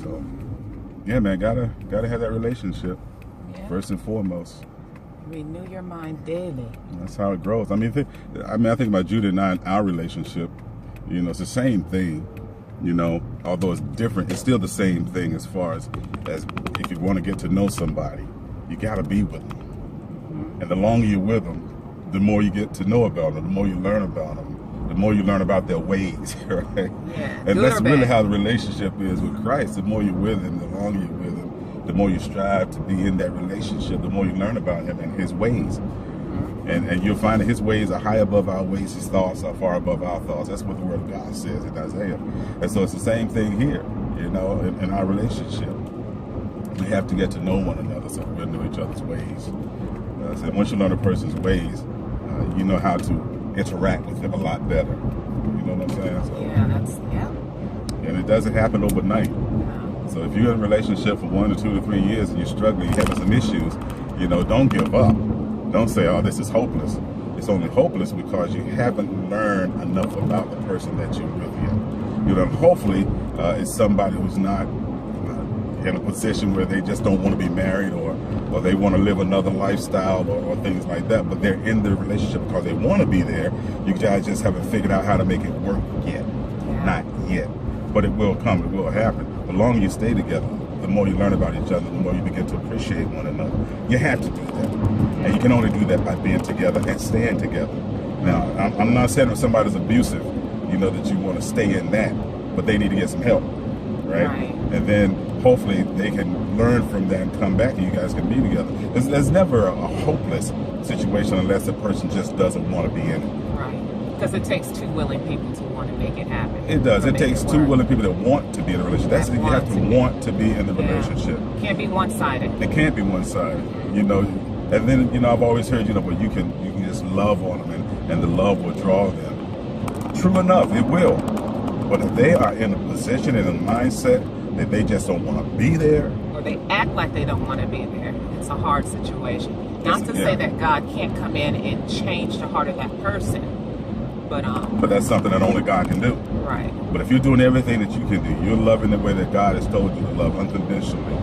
So, yeah, man, gotta have that relationship first and foremost. Renew your mind daily. That's how it grows. I mean, I think about Judah and I, our relationship. You know, it's the same thing. You know, although it's different, it's still the same thing as far as if you want to get to know somebody, you got to be with them. And the longer you're with them, the more you get to know about them, the more you learn about them, the more you learn about their ways, right? Yeah, and that's really how the relationship is with Christ. The more you're with him, the longer you're with him, the more you strive to be in that relationship, the more you learn about him and his ways. And you'll find that his ways are high above our ways, his thoughts are far above our thoughts. That's what the word of God says in Isaiah. And so it's the same thing here, you know, in our relationship. We have to get to know one another so we'll know each other's ways. So once you learn a person's ways, you know how to interact with them a lot better. You know what I'm saying? So, and it doesn't happen overnight. So if you're in a relationship for 1 to 2 to 3 years and you're struggling, you're having some issues, you know, don't give up. Don't say, oh, this is hopeless. It's only hopeless because you haven't learned enough about the person that you're with yet. You know, hopefully it's somebody who's not in a position where they just don't want to be married or they want to live another lifestyle or things like that, but they're in the relationship because they want to be there. You guys just haven't figured out how to make it work yet. Not yet. But it will come. It will happen. The longer you stay together, the more you learn about each other, the more you begin to appreciate one another. You have to do that. And you can only do that by being together and staying together. Now, I'm not saying if somebody's abusive, you know, that you want to stay in that, but they need to get some help, right? And then hopefully they can learn from that and come back and you guys can be together. There's never a hopeless situation unless the person just doesn't want to be in it. Because it takes 2 willing people to want to make it happen. It does. It takes 2 willing people that want to be in a relationship. You have to want to be in the relationship. Can't be one-sided. It can't be one-sided. You know, and then, you know, I've always heard, you know, but you can just love on them and the love will draw them. True enough, it will. But if they are in a position and a mindset that they just don't want to be there, or they act like they don't want to be there, it's a hard situation. Not to say that God can't come in and change the heart of that person. But that's something that only God can do. Right. But if you're doing everything that you can do, you're loving the way that God has told you to love unconditionally,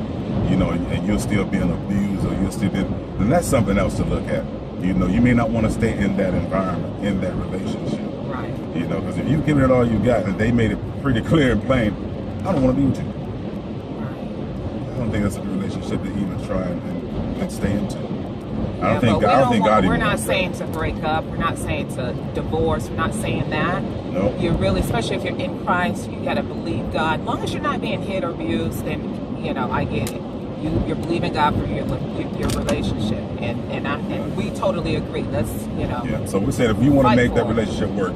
you know, and you're still being abused or you're still being, then that's something else to look at. You know, you may not want to stay in that environment, in that relationship. Right. You know, because if you've given it all you got and they made it pretty clear and plain, I don't want to be with you. Right. I don't think that's a relationship to even try and stay into. I don't think we're not saying to break up. We're not saying to divorce. We're not saying that. No. You're really, especially if you're in Christ, you got to believe God. As long as you're not being hit or abused, then, you know, I get it. You're believing God for your relationship. And we totally agree. That's, you know. Yeah, so we said if you want to make that relationship work,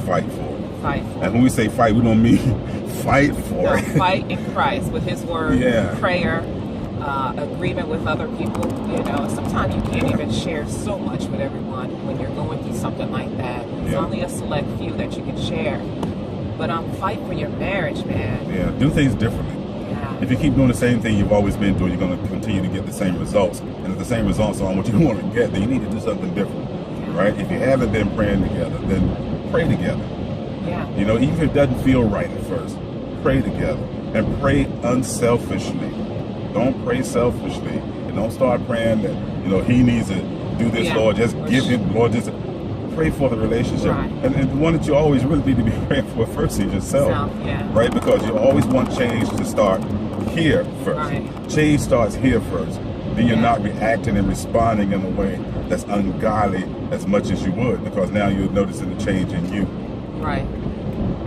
fight for it. Fight for it. And when we say fight, we don't mean fight for it. Fight in Christ with his word, prayer, agreement with other people. You know, sometimes you can't even share so much with everyone when you're going through something like that. It's only a select few that you can share. But fight for your marriage, man. Yeah, do things differently. Yeah. If you keep doing the same thing you've always been doing, you're going to continue to get the same results. And if the same results aren't what you want to get, then you need to do something different, right? If you haven't been praying together, then pray together. Yeah. You know, even if it doesn't feel right at first, pray together and pray unselfishly. Don't pray selfishly. And don't start praying that, you know, he needs to do this, Lord. Just give him, Lord, just pray for the relationship. Right. And the one that you always really need to be praying for first is yourself. Right? Because you always want change to start here first. Right. Change starts here first. Then you're not reacting and responding in a way that's ungodly as much as you would, because now you're noticing the change in you. Right.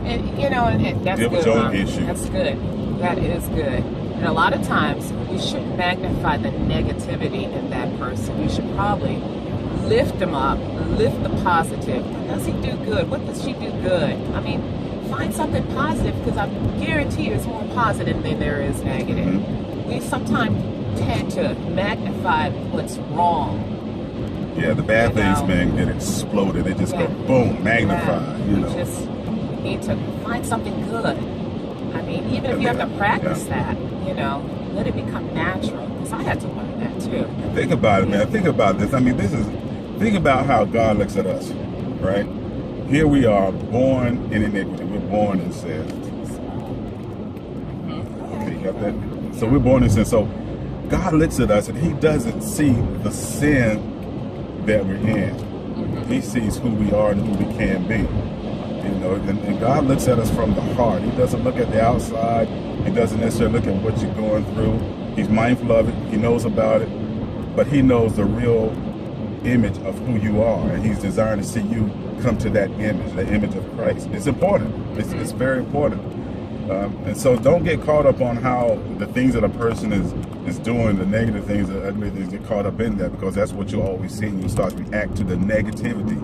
And, you know, and that's good. That's good. That is good. And a lot of times, we shouldn't magnify the negativity in that person. We should probably lift them up, lift the positive. What does he do good? What does she do good? I mean, find something positive, because I guarantee you it's more positive than there is negative. Mm-hmm. We sometimes tend to magnify what's wrong. Yeah, the bad things, man, get exploded. They just go boom, magnified. You know. Just need to find something good. I mean, even if you have to practice that, you know, let it become natural. Because I had to learn that too. Think about it, man. Think about this. I mean, think about how God looks at us, right? Here we are, born in iniquity. We're born in sin. Okay, you So we're born in sin. So God looks at us and he doesn't see the sin that we're in. He sees who we are and who we can be. You know, and God looks at us from the heart. He doesn't look at the outside. He doesn't necessarily look at what you're going through. He's mindful of it. He knows about it. But he knows the real image of who you are. And he's desiring to see you come to that image, the image of Christ. It's important. It's very important. And so don't get caught up on how the things that a person is doing, the negative things, the ugly things, get caught up in that, because that's what you'll always see. You start to react to the negativity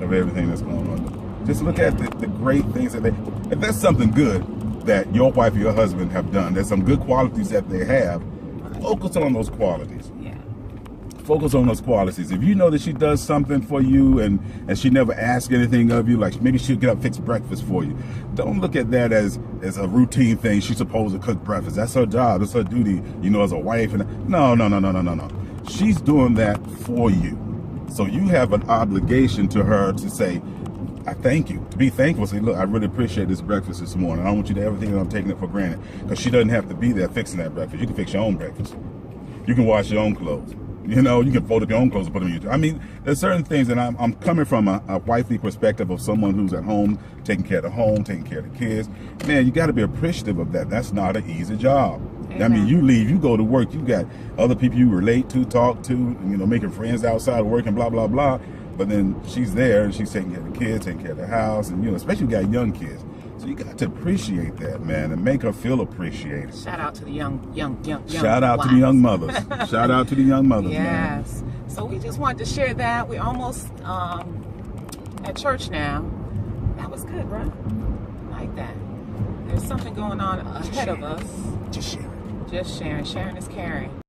of everything that's going on. Just look at the great things that if there's something good that your wife or your husband have done, there's some good qualities that they have, focus on those qualities. Focus on those qualities. If you know that she does something for you and she never asks anything of you, like maybe she'll get up, fix breakfast for you, don't look at that as a routine thing. She's supposed to cook breakfast. That's her job. That's her duty, you know, as a wife. And no. She's doing that for you. So you have an obligation to her to say, I thank you, to be thankful. Say, look, I really appreciate this breakfast this morning. I don't want you to ever think that I'm taking it for granted, because she doesn't have to be there fixing that breakfast. You can fix your own breakfast. You can wash your own clothes. You know, you can fold up your own clothes and put them in your... I mean, there's certain things, and I'm coming from a wifely perspective of someone who's at home, taking care of the home, taking care of the kids. Man, you got to be appreciative of that. That's not an easy job. Amen. I mean, you leave, you go to work, you got other people you relate to, talk to, you know, making friends outside working, blah, blah, blah. But then she's there and she's taking care of the kids, taking care of the house, and, you know, especially you got young kids. So you got to appreciate that, man, and make her feel appreciated. Shout out to the young Shout out to the young mothers. Shout out to the young mothers, yes. Man. So we just wanted to share that. We're almost at church now. That was good, bro. I like that. There's something going on ahead of us. Just sharing. Just sharing. Sharing is caring.